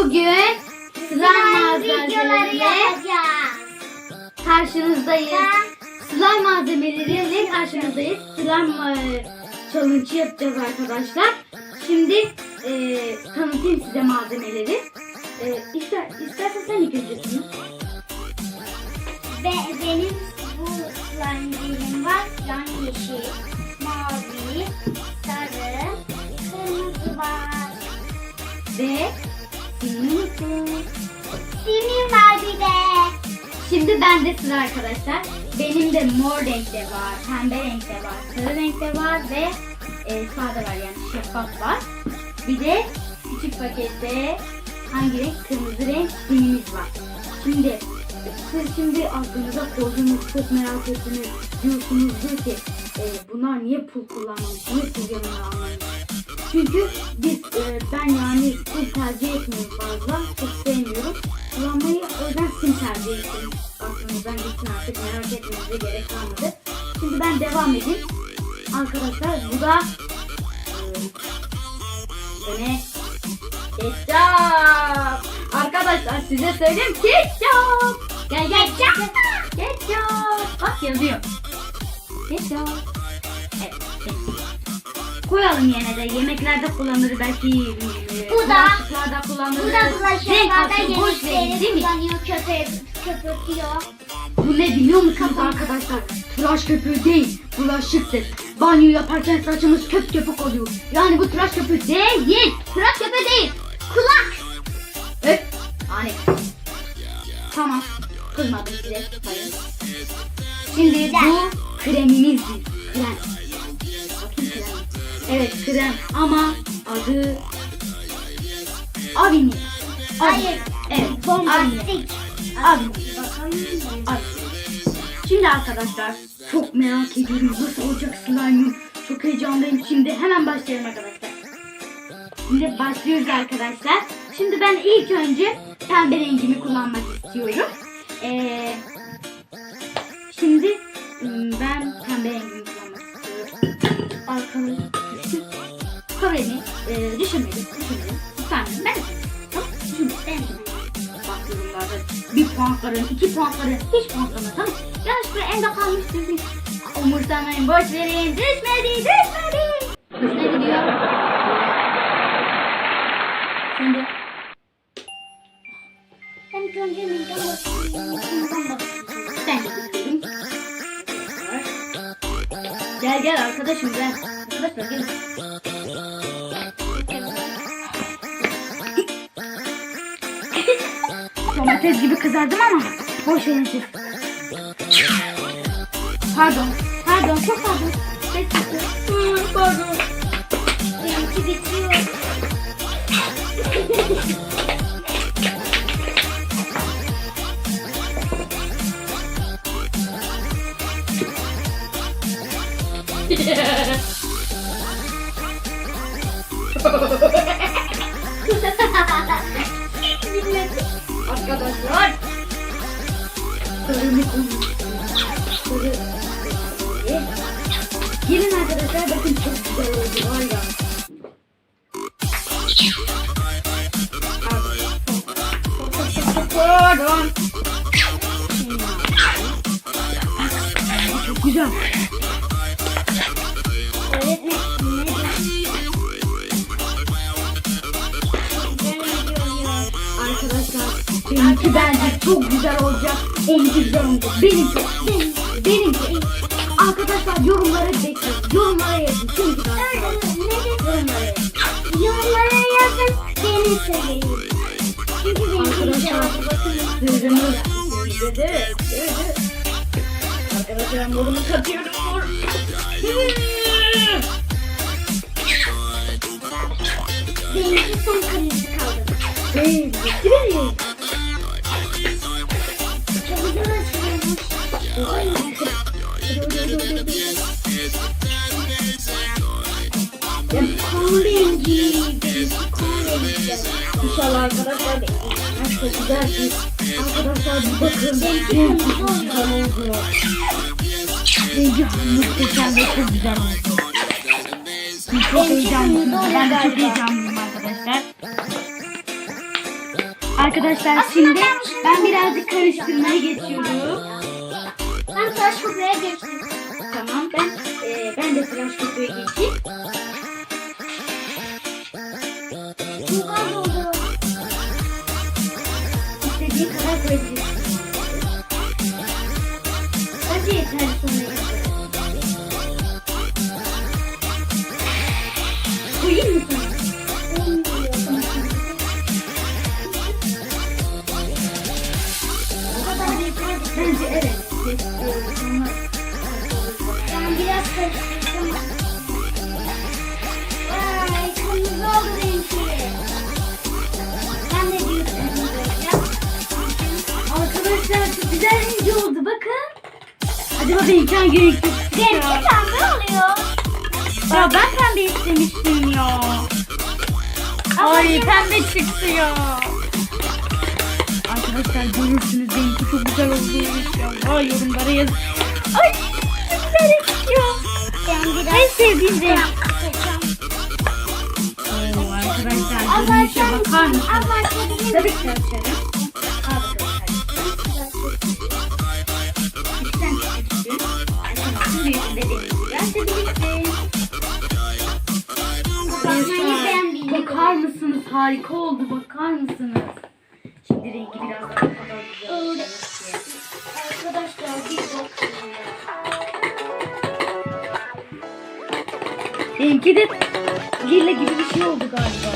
Bugün slime malzemeleriyle karşınızdayız. Slime malzemeleriyle karşınızdayız. Slime challenge yapacağız arkadaşlar. Şimdi tanıtayım size malzemeleri. İstersen sen ilk öncesin. Benim bu slime'lerim var. Yan yeşil, mavi, sarı, kırmızı var. Ve simim var bir de. Şimdi bende sıra arkadaşlar. Benim de mor renkte var, pembe renkte var, sarı renkte var ve sade var, yani şeffaf var. Bir de küçük pakette hangi renk? Kırmızı renk simimiz var. Şimdi siz aklınıza koyduğunuz, çok merak ettiniz, diyorsunuzdur ki bunlar niye pul kullanmamış, niye pul yanına almamış? Çünkü ben yani pul tercih etmiyorum fazla, çok sevmiyorum. Kullanmayı o yüzden sim tercih ettim. Aklınızdan gitsin artık, merak etmenize gerek kalmadı. Şimdi ben devam edeyim. Arkadaşlar bu da ne? Ketçap! Arkadaşlar size söyleyeyim, ketçap! Gel ketçap! Ketçap! Bak yazıyor. Ketçap. Evet. Koyalım yine de, yemeklerde kullanılır belki. Bu da kullanılır. Bu da bulaşıklarda boş verin, değil yemekleri mi? kullanıyor, köpürtüyor. Bu ne biliyor musunuz arkadaşlar? Tıraş köpüğü değil, bulaşıktır. Banyo yaparken saçımız köp köpük oluyor. Yani bu tıraş köpüğü değil. Tıraş köpüğü değil. Kulak. Evet. Hani. Tamam. Kızmadım size. Hayır. Şimdi bu kremimizdir. Krem. Bakayım krem. Evet krem ama adı Avini. Hayır. Evet. Bombastik. Avini. Şimdi arkadaşlar çok merak ediyorum nasıl olacak slime'ım. Çok heyecanlıyım. Şimdi hemen başlayalım arkadaşlar. Şimdi başlıyoruz arkadaşlar. Şimdi ben ilk önce pembe rengimi kullanmak istiyorum. Şimdi ben pembe rengimi kullanmak istiyorum. Arkadaşlar kavrayı düşünmedim. Efendim ben tamam düşünmedim. Bak yorumlarda 1 puan kırın, 2 puan kırın, hiç puan kırın, tamam. Yanlışlıkla ende kalmışsınız. Umursamayın, boş verin. Düşmedi diyor. Şimdi Ben önce neden bakıyorum? ben de gidiyorum. Gel arkadaşım gel. Arkadaşlar gel. Domates gibi kızardım ama boş verin siz. Pardon çok pardon. Pardon. Benimki bitiyor. Arkadaşlar. Sarımı gelin arkadaşlar, bakın çok güzel oldu var ya. Pardon. Çok güzel. Arkadaşlar benimki bence çok güzel olacak. Onunki güzel olacak. Benimki. Arkadaşlar yorumlara bekliyorum. Yorumlara yazın. Çünkü Yorumlara yazın. Beni söyleyin. Çünkü arkadaşlar arkadaşlar morumu katıyorum. benimki son kırmızı kaldı. Bitti mi? Çok güzel açılmış. İnşallah arkadaşlar çok güzel bir arkadaşlar bir bakın çok güzel oldu. Muhteşem ve çok güzel oldu. Çok heyecanlıyım. Ben de çok heyecanlıyım arkadaşlar. Arkadaşlar şimdi ben birazcık karıştırmaya geçiyorum. Ben tıraş köpüğe geçtim. Tamam ben de tıraş köpüğe geçeyim. Çok az oldu. İstediğin kadar koyabilirsin. Hadi yeter sonra. Koyayım mı sana? Bence evet. Ben biraz karıştırdım. Vay, kırmızı oldu benimki. Ben de büyük kırmızı yapacağım. Arkadaşlar çok güzel rengi oldu bakın. Acaba benimki hangi renkte çıkacak? Benimki pembe oluyor. Ya ben pembe istemiştim ya. Ay pembe çıktı ya. Arkadaşlar görürsünüz benimki çok güzel oldu. Ay yorumlara yaz. Ay çok güzel renk ya. Ben biraz En sevdiğim renk. yapacağım. Oo, arkadaşlar görünüşe bakar mısınız? Abartabilirim. Tabii ki açarım. Al bakalım. Sen çıkıyorsun. Tamam, büyüğünde deneyeceğiz. Açabilirsin. Bakar mısınız? Harika oldu. Bakar mısınız? Şimdi rengi biraz daha kadar güzel olacak. Arkadaşlar bir bakın ya. Benimki de lila gibi bir şey oldu galiba.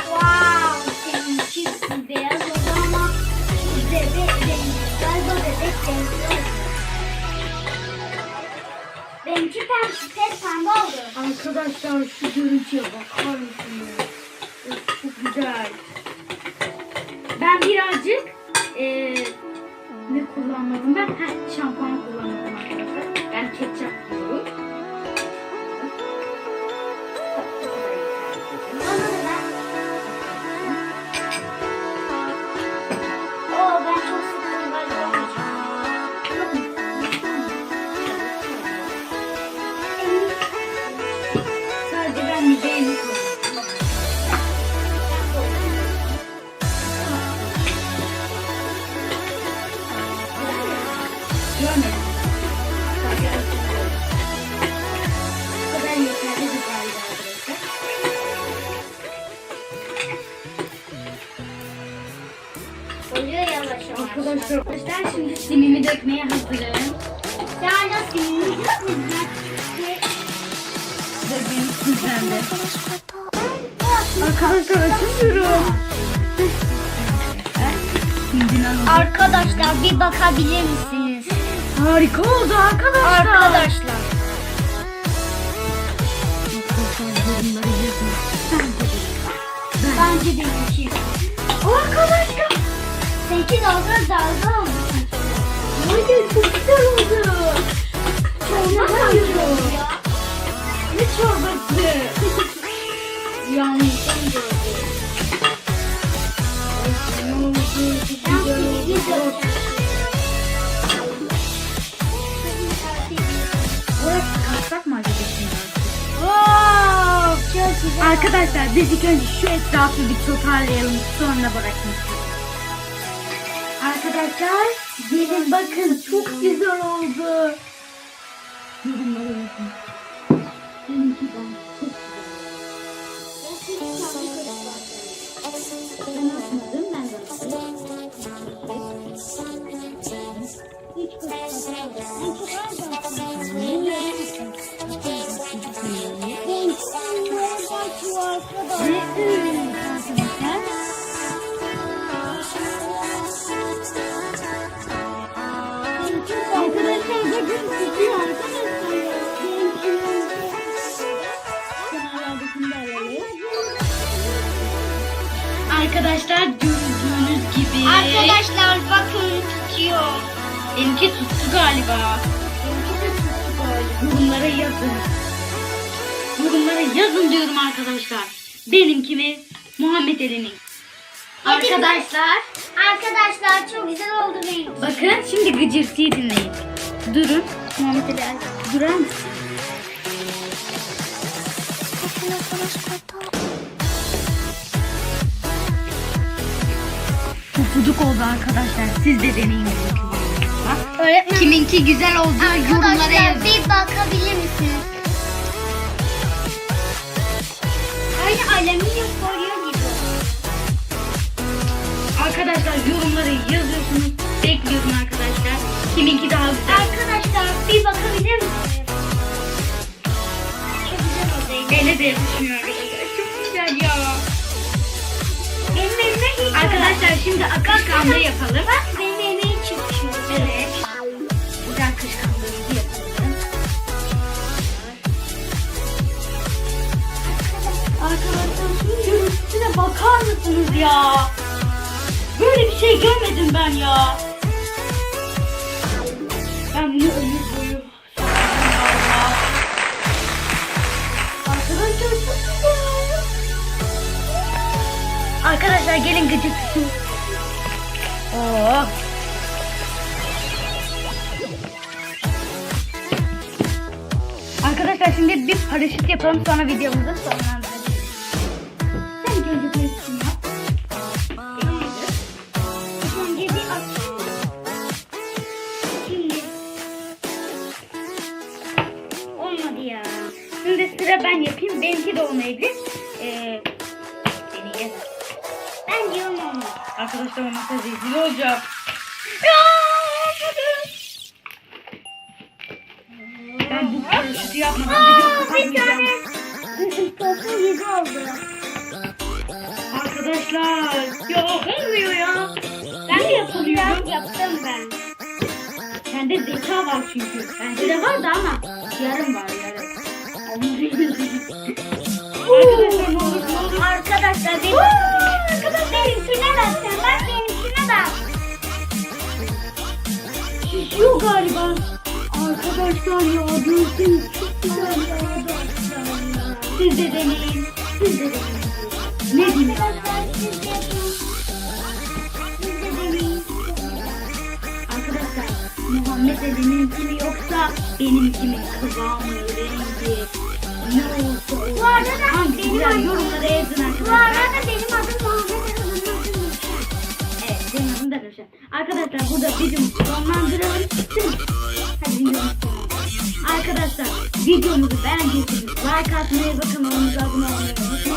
Wow, seninki beyaz oldu ama bebek rengi. Galiba bebek rengi. Benimki pembe oldu. Arkadaşlar şu görüntüye bakar mısınız? Of, çok güzel. Ben birazcık ne kullanmadım ben? Şampuan kullanmadım arkadaşlar. Ben ketçap kullanıyorum. Bana da ben. Oo, ben çok sıkıldım galiba. Sadece ben müzeyi kullanıyorum. Görmedim. Bu kadar yeterli bir galiba arkadaşlar. Oluyor yavaş yavaş. Arkadaşlar şimdi simimi dökmeye hazırım. Daha nasıl yiyeceğiz mi? Dökeyim sizden de. Arkadaşlar açamıyorum. Şimdi Arkadaşlar bir bakabilir misiniz? harika oldu arkadaşlar. Arkadaşlar. Yorumları yazın. Bence benimki. Arkadaşlar. Seninki dalga oldu. Hayır çok güzel oldu. Çorba Hayır. ya. Ne çorbası? Yanlıştan gördüm. Ne oldu? Çok güzel oldu. Burası kalksak mı acaba şimdi? Wow, çok güzel. Arkadaşlar biz ilk önce şu etrafı bir toparlayalım, sonra bırakın. Arkadaşlar gelin bakın çok güzel oldu. Yorumlara bakın. Benimki ben çok güzel. Ben atmadım, ben de atmadım. Hiç kıskanmadım. Ben çok az bakıyorum. Arkadaşlar gördüğünüz gibi Arkadaşlar bakın tutuyor. benimki tuttu galiba. Yorumlara yazın. Yorumlara yazın diyorum arkadaşlar. Benimki mi? Muhammed Ali'nin. Arkadaşlar çok güzel oldu benim. Bakın şimdi gıcırtıyı dinleyin. Durun. Muhammed Ali durar mısın? Pufuduk oldu arkadaşlar. Siz de deneyin. Öğretmen. Kiminki güzel olduğu yorumlara Arkadaşlar yazın. bir bakabilir misiniz? Aynı alüminyum folyo gibi. Arkadaşlar yorumları yazıyorsunuz. Bekliyorum arkadaşlar. Kiminki daha güzel. Arkadaşlar bir bakabilir misiniz? Çok güzel oldu. Ele de yapışmıyor arkadaşlar. Çok güzel ya. Benim elime hiç Arkadaşlar şimdi akışkanlığı yapalım. Bak benim elime hiç çıkmıyor. Evet. Güzel akışkanlığımızı yapalım. Arkadaşlar şunun görüntüsüne bakar mısınız ya? Böyle bir şey görmedim ben ya. Ben bunu ömür boyu saklayacağım. Arkadaşlar çok güzel. Arkadaşlar gelin gıcık su. Oh. Arkadaşlar şimdi bir paraşüt yapalım sonra videomuzu sonlandıralım. Sen ilk önce paraşütünü yap. Önce bir açayım. Şimdi. Olmadı ya. Şimdi sıra ben yapayım. Benimki de olmayabilir. Deneyelim. Ben diyorum olmaz. Arkadaşlar olmasa rezil olacak. Ben bu paraşütü yapmadım. Bir tane. Topu gibi oldu. Arkadaşlar ya olmuyor ya. Ben de yapamıyorum. Yaptım ben. Sende zeka var çünkü. Bende de var da ama yarım var yarım. Arkadaşlar ne olur ne olur. Arkadaşlar benimkine bak sen. Bak benimkine bak. Şişiyor galiba. Arkadaşlar ya gördünüz çok güzel ya. Siz de deneyin. Siz de deneyin. Ne diyeyim? Arkadaşlar siz de yapın. Siz de deneyin. Arkadaşlar Muhammed Ali'ninki mi yoksa benimki mi? Kıvamı, rengi, ne olsa olsun. Bu arada Hangisi benim güzel? adım- Yorumlara yazın Bu arkadaşlar. arada benim adım Muhammed Adım. Evet benim adım da Röşen. Arkadaşlar burada videomuzu sonlandıralım. Hadi videomuzu sonlandıralım. Arkadaşlar videomuzu beğendiyseniz like atmayı ve kanalımıza abone olmayı unutmayın.